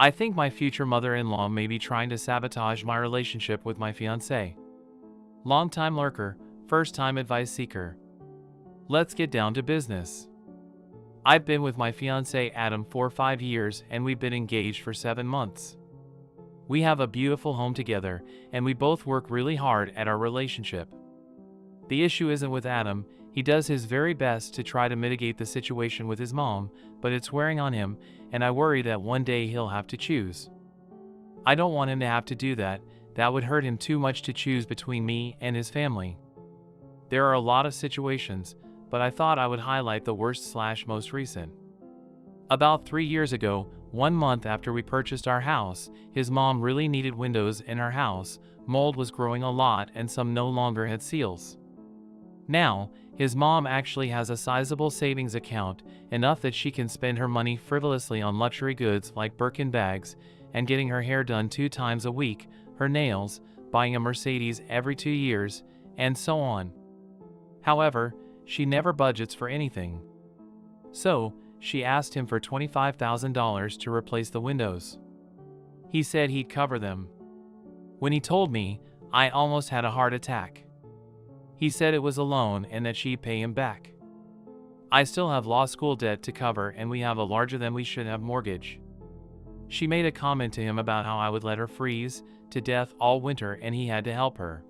I think my future mother-in-law may be trying to sabotage my relationship with my fiancé. Long-time lurker, first-time advice seeker. Let's get down to business. I've been with my fiancé Adam for 5 years and we've been engaged for 7 months. We have a beautiful home together and we both work really hard at our relationship. The issue isn't with Adam. He does his very best to try to mitigate the situation with his mom, but it's wearing on him, and I worry that one day he'll have to choose. I don't want him to have to do that. That would hurt him too much to choose between me and his family. There are a lot of situations, but I thought I would highlight the worst/most recent. About 3 years ago, 1 month after we purchased our house, his mom really needed windows in our house. Mold was growing a lot and some no longer had seals. Now, his mom actually has a sizable savings account, enough that she can spend her money frivolously on luxury goods like Birkin bags and getting her hair done 2 times a week, her nails, buying a Mercedes every 2 years, and so on. However, she never budgets for anything. So, she asked him for $25,000 to replace the windows. He said he'd cover them. When he told me, I almost had a heart attack. He said it was a loan and that she'd pay him back. I still have law school debt to cover and we have a larger than we should have mortgage. She made a comment to him about how I would let her freeze to death all winter and he had to help her.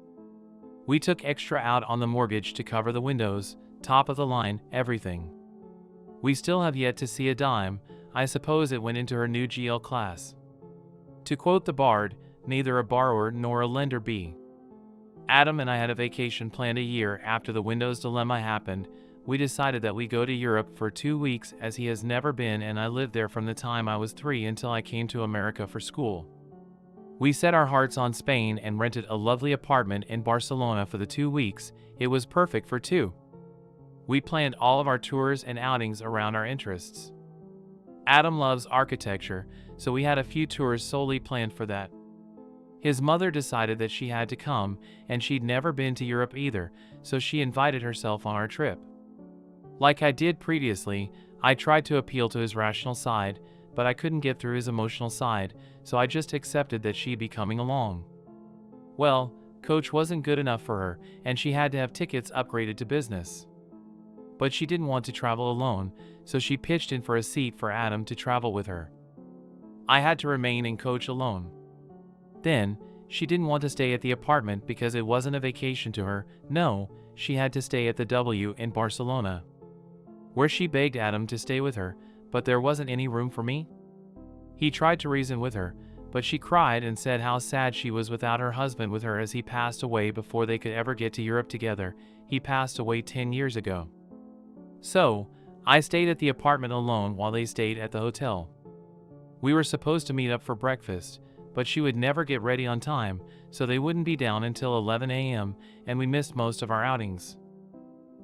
We took extra out on the mortgage to cover the windows, top of the line, everything. We still have yet to see a dime. I suppose it went into her new GL class. To quote the Bard, neither a borrower nor a lender be. Adam and I had a vacation planned a year after the windows dilemma happened. We decided that we go to Europe for 2 weeks as he has never been and I lived there from the time I was 3 until I came to America for school. We set our hearts on Spain and rented a lovely apartment in Barcelona for the 2 weeks. It was perfect for 2. We planned all of our tours and outings around our interests. Adam loves architecture, so we had a few tours solely planned for that. His mother decided that she had to come, and she'd never been to Europe either, so she invited herself on our trip. Like I did previously, I tried to appeal to his rational side, but I couldn't get through his emotional side, so I just accepted that she'd be coming along. Well, coach wasn't good enough for her, and she had to have tickets upgraded to business. But she didn't want to travel alone, so she pitched in for a seat for Adam to travel with her. I had to remain in coach alone. Then, she didn't want to stay at the apartment because it wasn't a vacation to her. No, she had to stay at the W in Barcelona, where she begged Adam to stay with her, but there wasn't any room for me. He tried to reason with her, but she cried and said how sad she was without her husband with her as he passed away before they could ever get to Europe together. He passed away 10 years ago. So, I stayed at the apartment alone while they stayed at the hotel. We were supposed to meet up for breakfast, but she would never get ready on time, so they wouldn't be down until 11 a.m., and we missed most of our outings.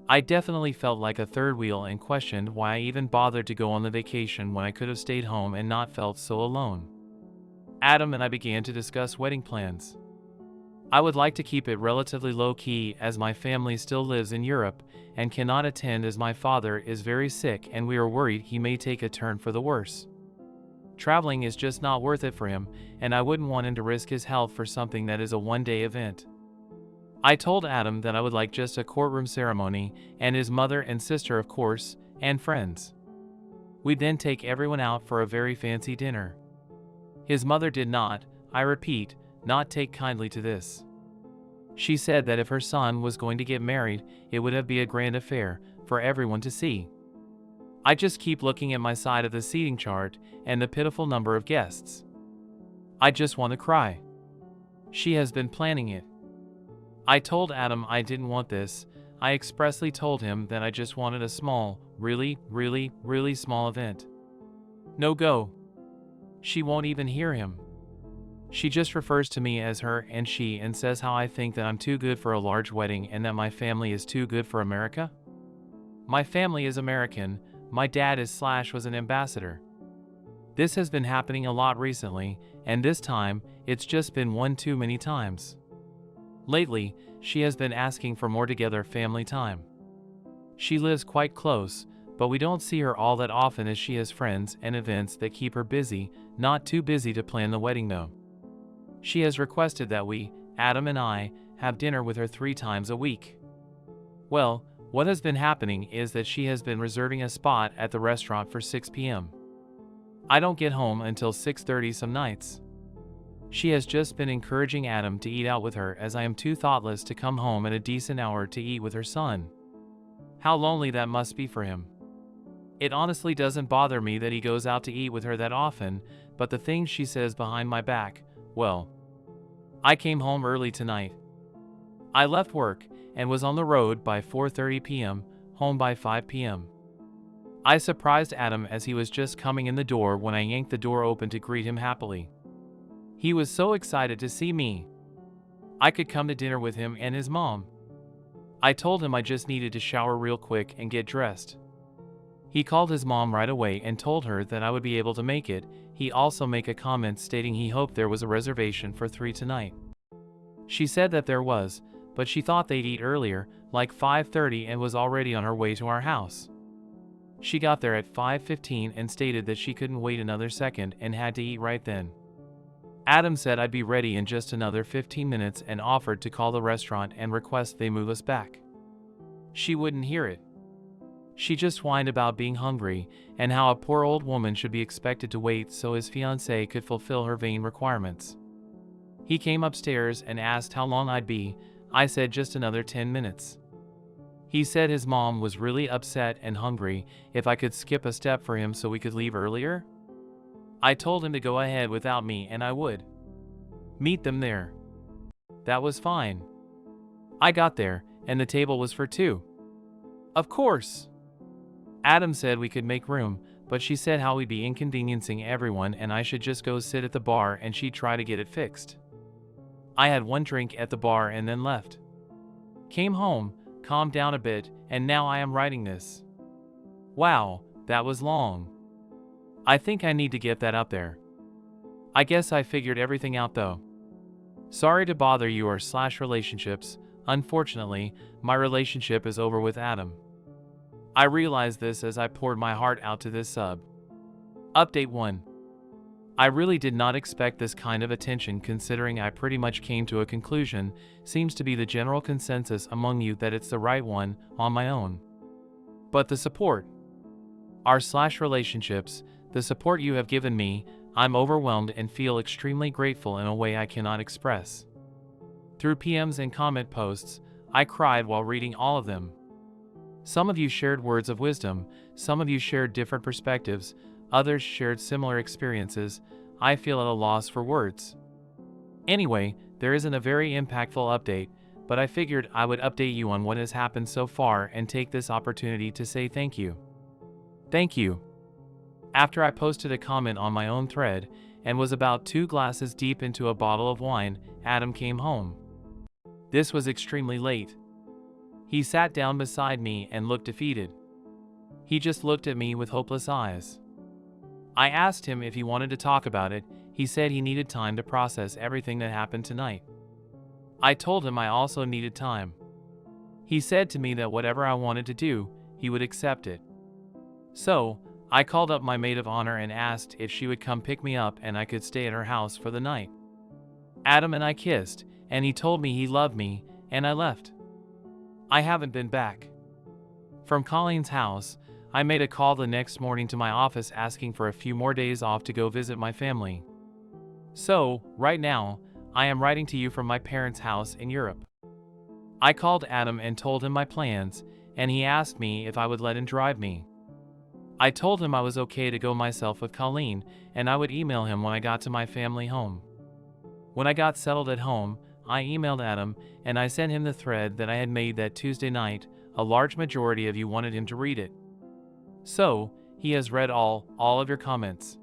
I definitely felt like a third wheel and questioned why I even bothered to go on the vacation when I could have stayed home and not felt so alone. Adam and I began to discuss wedding plans. I would like to keep it relatively low-key as my family still lives in Europe and cannot attend as my father is very sick and we are worried he may take a turn for the worse. Traveling is just not worth it for him, and I wouldn't want him to risk his health for something that is a one-day event. I told Adam that I would like just a courtroom ceremony, and his mother and sister of course, and friends. We'd then take everyone out for a very fancy dinner. His mother did not, I repeat, not take kindly to this. She said that if her son was going to get married, it would be a grand affair for everyone to see. I just keep looking at my side of the seating chart and the pitiful number of guests. I just want to cry. She has been planning it. I told Adam I didn't want this. I expressly told him that I just wanted a small, really small event. No go. She won't even hear him. She just refers to me as her and she and says how I think that I'm too good for a large wedding and that my family is too good for America. My family is American. My dad was an ambassador. This has been happening a lot recently, and this time, it's just been one too many times. Lately, she has been asking for more together family time. She lives quite close, but we don't see her all that often as she has friends and events that keep her busy, not too busy to plan the wedding though. She has requested that we, Adam and I, have dinner with her 3 times a week. Well, what has been happening is that she has been reserving a spot at the restaurant for 6 p.m. I don't get home until 6:30 some nights. She has just been encouraging Adam to eat out with her as I am too thoughtless to come home at a decent hour to eat with her son. How lonely that must be for him. It honestly doesn't bother me that he goes out to eat with her that often, but the things she says behind my back, well. I came home early tonight. I left work and was on the road by 4:30 p.m., home by 5 p.m. I surprised Adam as he was just coming in the door when I yanked the door open to greet him happily. He was so excited to see me. I could come to dinner with him and his mom. I told him I just needed to shower real quick and get dressed. He called his mom right away and told her that I would be able to make it. He also made a comment stating he hoped there was a reservation for 3 tonight. She said that there was, but she thought they'd eat earlier, like 5:30, and was already on her way to our house. She got there at 5:15 and stated that she couldn't wait another second and had to eat right then. Adam said I'd be ready in just another 15 minutes and offered to call the restaurant and request they move us back. She wouldn't hear it. She just whined about being hungry and how a poor old woman should be expected to wait so his fiancé could fulfill her vain requirements. He came upstairs and asked how long I'd be. I said just another 10 minutes. He said his mom was really upset and hungry if I could skip a step for him so we could leave earlier. I told him to go ahead without me and I would meet them there. That was fine. I got there and the table was for 2. Of course. Adam said we could make room, but she said how we'd be inconveniencing everyone and I should just go sit at the bar and she'd try to get it fixed. I had 1 drink at the bar and then left. Came home, calmed down a bit, and now I am writing this. Wow, that was long. I think I need to get that up there. I guess I figured everything out though. Sorry to bother you or / relationships. Unfortunately, my relationship is over with Adam. I realized this as I poured my heart out to this sub. Update 1. I really did not expect this kind of attention considering I pretty much came to a conclusion, seems to be the general consensus among you that it's the right one, on my own. But the support. Our / relationships, the support you have given me, I'm overwhelmed and feel extremely grateful in a way I cannot express. Through PMs and comment posts, I cried while reading all of them. Some of you shared words of wisdom, some of you shared different perspectives, others shared similar experiences. I feel at a loss for words. Anyway, there isn't a very impactful update, but I figured I would update you on what has happened so far and take this opportunity to say thank you. Thank you. After I posted a comment on my own thread and was about 2 glasses deep into a bottle of wine, Adam came home. This was extremely late. He sat down beside me and looked defeated. He just looked at me with hopeless eyes. I asked him if he wanted to talk about it. He said he needed time to process everything that happened tonight. I told him I also needed time. He said to me that whatever I wanted to do, he would accept it. So, I called up my maid of honor and asked if she would come pick me up and I could stay at her house for the night. Adam and I kissed, and he told me he loved me, and I left. I haven't been back. From Colleen's house, I made a call the next morning to my office asking for a few more days off to go visit my family. So, right now, I am writing to you from my parents' house in Europe. I called Adam and told him my plans, and he asked me if I would let him drive me. I told him I was okay to go myself with Colleen, and I would email him when I got to my family home. When I got settled at home, I emailed Adam, and I sent him the thread that I had made that Tuesday night. A large majority of you wanted him to read it. So, he has read all of your comments.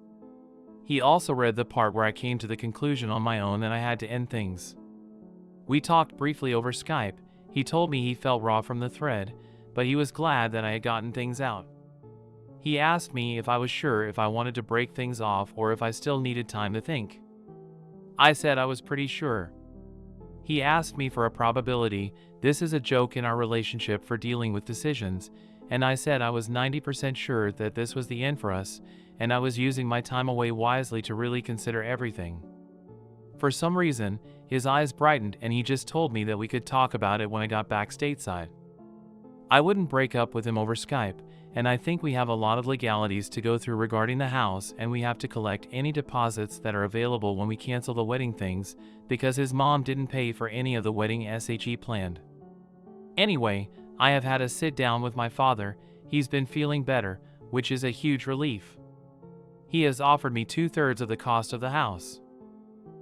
He also read the part where I came to the conclusion on my own that I had to end things. We talked briefly over Skype. He told me he felt raw from the thread, but he was glad that I had gotten things out. He asked me if I was sure if I wanted to break things off or if I still needed time to think. I said I was pretty sure. He asked me for a probability. This is a joke in our relationship for dealing with decisions. and I said I was 90% sure that this was the end for us, and I was using my time away wisely to really consider everything. For some reason, his eyes brightened and he just told me that we could talk about it when I got back stateside. I wouldn't break up with him over Skype, and I think we have a lot of legalities to go through regarding the house, and we have to collect any deposits that are available when we cancel the wedding things, because his mom didn't pay for any of the wedding SHE planned. Anyway, I have had a sit down with my father. He's been feeling better, which is a huge relief. He has offered me 2/3 of the cost of the house.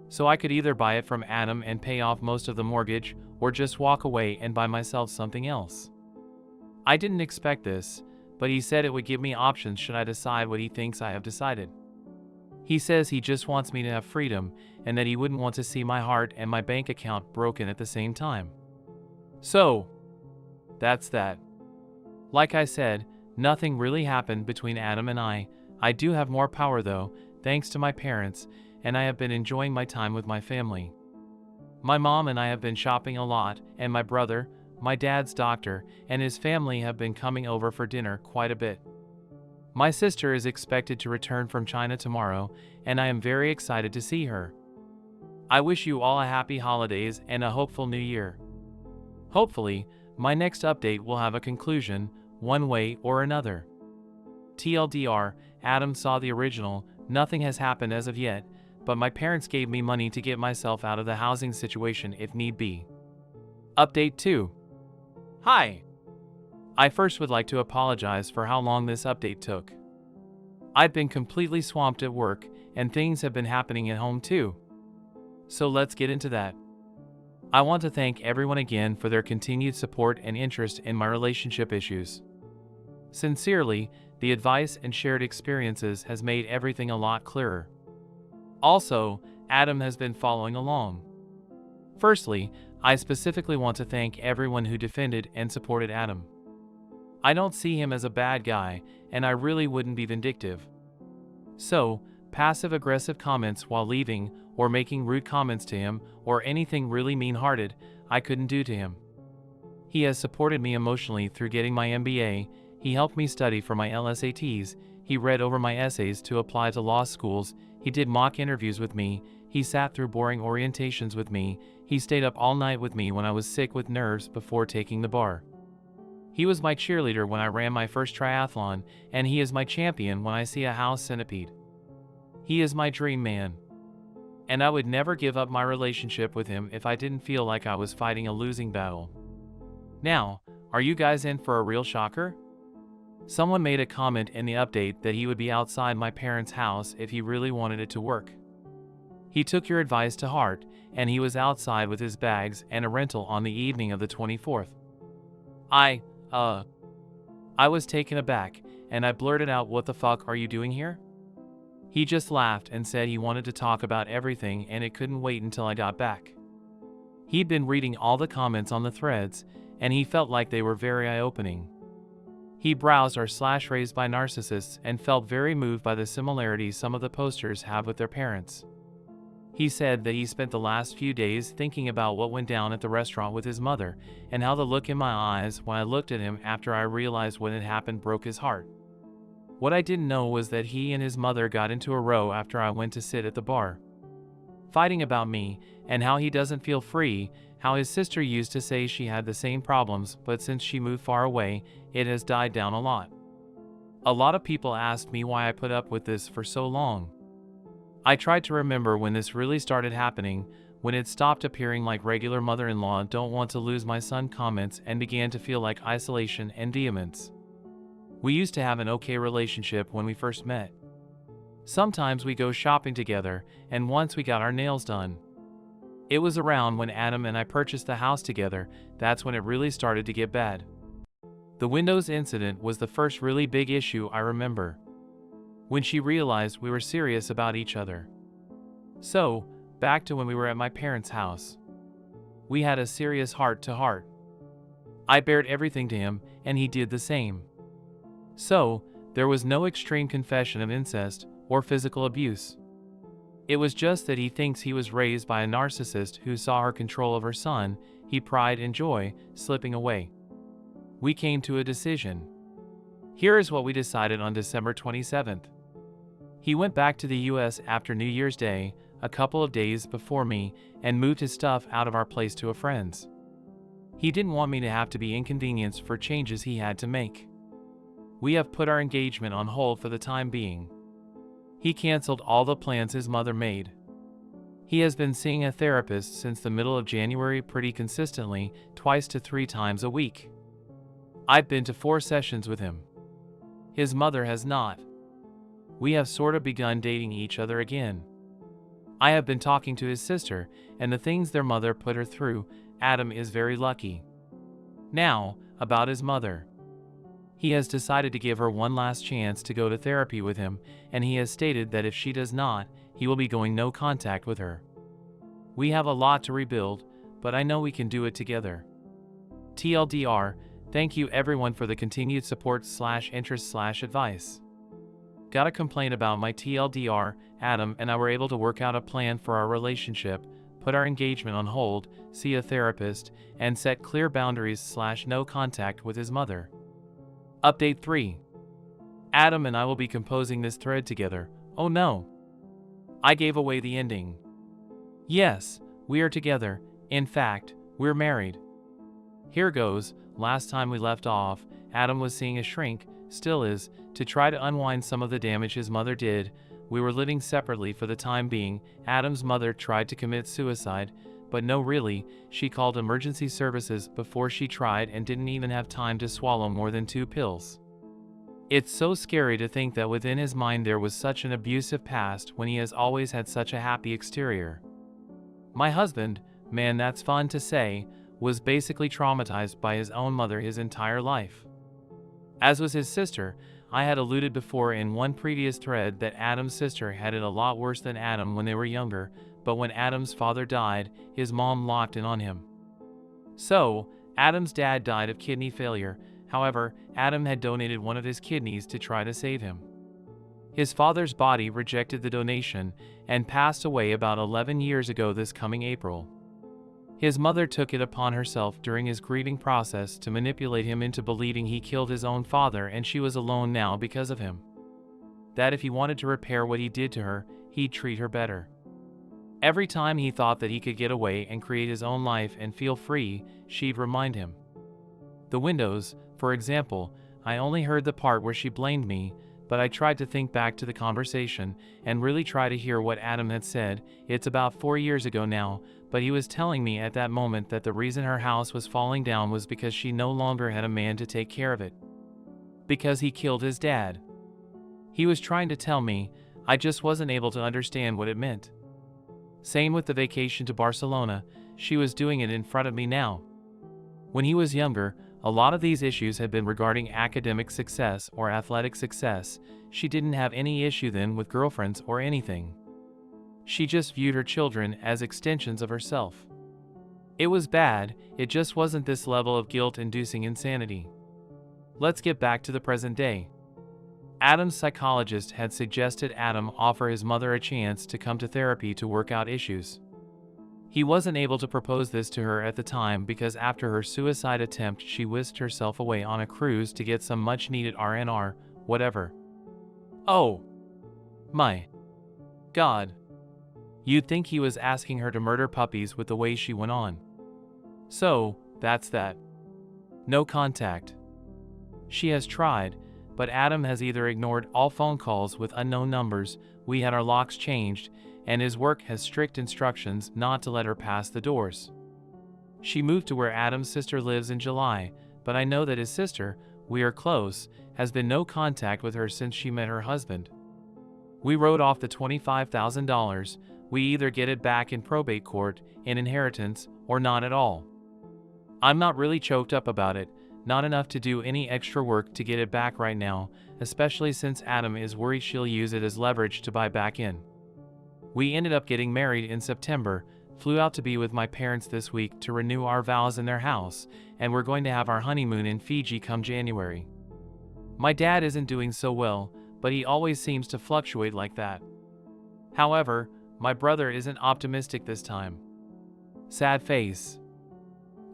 So I could either buy it from Adam and pay off most of the mortgage, or just walk away and buy myself something else. I didn't expect this, but he said it would give me options should I decide what he thinks I have decided. He says he just wants me to have freedom, and that he wouldn't want to see my heart and my bank account broken at the same time. So, that's that. Like I said, nothing really happened between Adam and I. I do have more power though, thanks to my parents, and I have been enjoying my time with my family. My mom and I have been shopping a lot, and my brother, my dad's doctor, and his family have been coming over for dinner quite a bit. My sister is expected to return from China tomorrow, and I am very excited to see her. I wish you all a happy holidays and a hopeful new year. Hopefully, my next update will have a conclusion, one way or another. TLDR, Adam saw the original. Nothing has happened as of yet, but my parents gave me money to get myself out of the housing situation if need be. Update 2. Hi! I first would like to apologize for how long this update took. I've been completely swamped at work, and things have been happening at home too. So let's get into that. I want to thank everyone again for their continued support and interest in my relationship issues. Sincerely, the advice and shared experiences has made everything a lot clearer. Also, Adam has been following along. Firstly, I specifically want to thank everyone who defended and supported Adam. I don't see him as a bad guy, and I really wouldn't be vindictive. So, passive-aggressive comments while leaving, or making rude comments to him, or anything really mean-hearted, I couldn't do to him. He has supported me emotionally through getting my MBA, he helped me study for my LSATs, he read over my essays to apply to law schools, he did mock interviews with me, he sat through boring orientations with me, he stayed up all night with me when I was sick with nerves before taking the bar. He was my cheerleader when I ran my first triathlon, and he is my champion when I see a house centipede. He is my dream man. And I would never give up my relationship with him if I didn't feel like I was fighting a losing battle. Now, are you guys in for a real shocker? Someone made a comment in the update that he would be outside my parents' house if he really wanted it to work. He took your advice to heart, and he was outside with his bags and a rental on the evening of the 24th. I was taken aback, and I blurted out, "What the fuck are you doing here?" He just laughed and said he wanted to talk about everything and it couldn't wait until I got back. He'd been reading all the comments on the threads, and he felt like they were very eye-opening. He browsed r/raised by narcissists and felt very moved by the similarities some of the posters have with their parents. He said that he spent the last few days thinking about what went down at the restaurant with his mother, and how the look in my eyes when I looked at him after I realized what had happened broke his heart. What I didn't know was that he and his mother got into a row after I went to sit at the bar, fighting about me, and how he doesn't feel free, how his sister used to say she had the same problems, but since she moved far away, it has died down a lot. A lot of people asked me why I put up with this for so long. I tried to remember when this really started happening, when it stopped appearing like regular mother-in-law don't want to lose my son comments and began to feel like isolation and vehemence. We used to have an okay relationship when we first met. Sometimes we go shopping together, and once we got our nails done. It was around when Adam and I purchased the house together, that's when it really started to get bad. The windows incident was the first really big issue I remember. When she realized we were serious about each other. So, back to when we were at my parents' house. We had a serious heart-to-heart. I bared everything to him, and he did the same. So, there was no extreme confession of incest or physical abuse. It was just that he thinks he was raised by a narcissist who saw her control of her son, he pride and joy, slipping away. We came to a decision. Here is what we decided on December 27th. He went back to the US after New Year's Day, a couple of days before me, and moved his stuff out of our place to a friend's. He didn't want me to have to be inconvenienced for changes he had to make. We have put our engagement on hold for the time being. He canceled all the plans his mother made. He has been seeing a therapist since the middle of January pretty consistently, 2 to 3 times a week. I've been to 4 sessions with him. His mother has not. We have sort of begun dating each other again. I have been talking to his sister, and the things their mother put her through, Adam is very lucky. Now, about his mother. He has decided to give her one last chance to go to therapy with him, and he has stated that if she does not, he will be going no contact with her. We have a lot to rebuild, but I know we can do it together. TLDR, thank you everyone for the continued support / interest / advice. Got a complaint about my TLDR, Adam and I were able to work out a plan for our relationship, put our engagement on hold, see a therapist, and set clear boundaries / no contact with his mother. Update 3. Adam and I will be composing this thread together. Oh no. I gave away the ending. Yes, we are together. In fact, we're married. Here goes. Last time we left off, Adam was seeing a shrink, still is, to try to unwind some of the damage his mother did. We were living separately for the time being. Adam's mother tried to commit suicide, but no really, she called emergency services before she tried and didn't even have time to swallow more than 2 pills. It's so scary to think that within his mind there was such an abusive past when he has always had such a happy exterior. My husband, man that's fun to say, was basically traumatized by his own mother his entire life. As was his sister. I had alluded before in one previous thread that Adam's sister had it a lot worse than Adam when they were younger, but when Adam's father died, his mom locked in on him. So, Adam's dad died of kidney failure. However, Adam had donated one of his kidneys to try to save him. His father's body rejected the donation and passed away about 11 years ago this coming April. His mother took it upon herself during his grieving process to manipulate him into believing he killed his own father and she was alone now because of him. That if he wanted to repair what he did to her, he'd treat her better. Every time he thought that he could get away and create his own life and feel free, she'd remind him. The windows, for example, I only heard the part where she blamed me, but I tried to think back to the conversation and really try to hear what Adam had said. It's about 4 years ago now, but he was telling me at that moment that the reason her house was falling down was because she no longer had a man to take care of it. Because he killed his dad. He was trying to tell me, I just wasn't able to understand what it meant. Same with the vacation to Barcelona, she was doing it in front of me now. When he was younger, a lot of these issues had been regarding academic success or athletic success. She didn't have any issue then with girlfriends or anything. She just viewed her children as extensions of herself. It was bad, it just wasn't this level of guilt-inducing insanity. Let's get back to the present day. Adam's psychologist had suggested Adam offer his mother a chance to come to therapy to work out issues. He wasn't able to propose this to her at the time because after her suicide attempt she whisked herself away on a cruise to get some much-needed R&R, whatever. Oh my God. You'd think he was asking her to murder puppies with the way she went on. So, that's that. No contact. She has tried, but Adam has either ignored all phone calls with unknown numbers, we had our locks changed, and his work has strict instructions not to let her pass the doors. She moved to where Adam's sister lives in July, but I know that his sister, we are close, has been no contact with her since she met her husband. We wrote off the $25,000, we either get it back in probate court, in inheritance, or not at all. I'm not really choked up about it, not enough to do any extra work to get it back right now, especially since Adam is worried she'll use it as leverage to buy back in. We ended up getting married in September, flew out to be with my parents this week to renew our vows in their house, and we're going to have our honeymoon in Fiji come January. My dad isn't doing so well, but he always seems to fluctuate like that. However, my brother isn't optimistic this time. Sad face.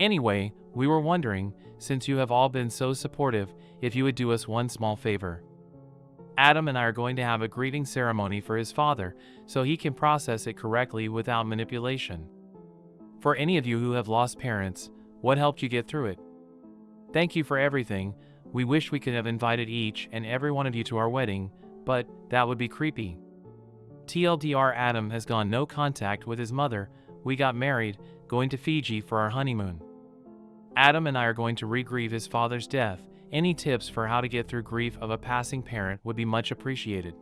Anyway, we were wondering, since you have all been so supportive, if you would do us one small favor. Adam and I are going to have a greeting ceremony for his father, so he can process it correctly without manipulation. For any of you who have lost parents, what helped you get through it? Thank you for everything. We wish we could have invited each and every one of you to our wedding, but that would be creepy. TLDR, Adam has gone no contact with his mother. We got married, going to Fiji for our honeymoon. Adam and I are going to re-grieve his father's death. Any tips for how to get through grief of a passing parent would be much appreciated.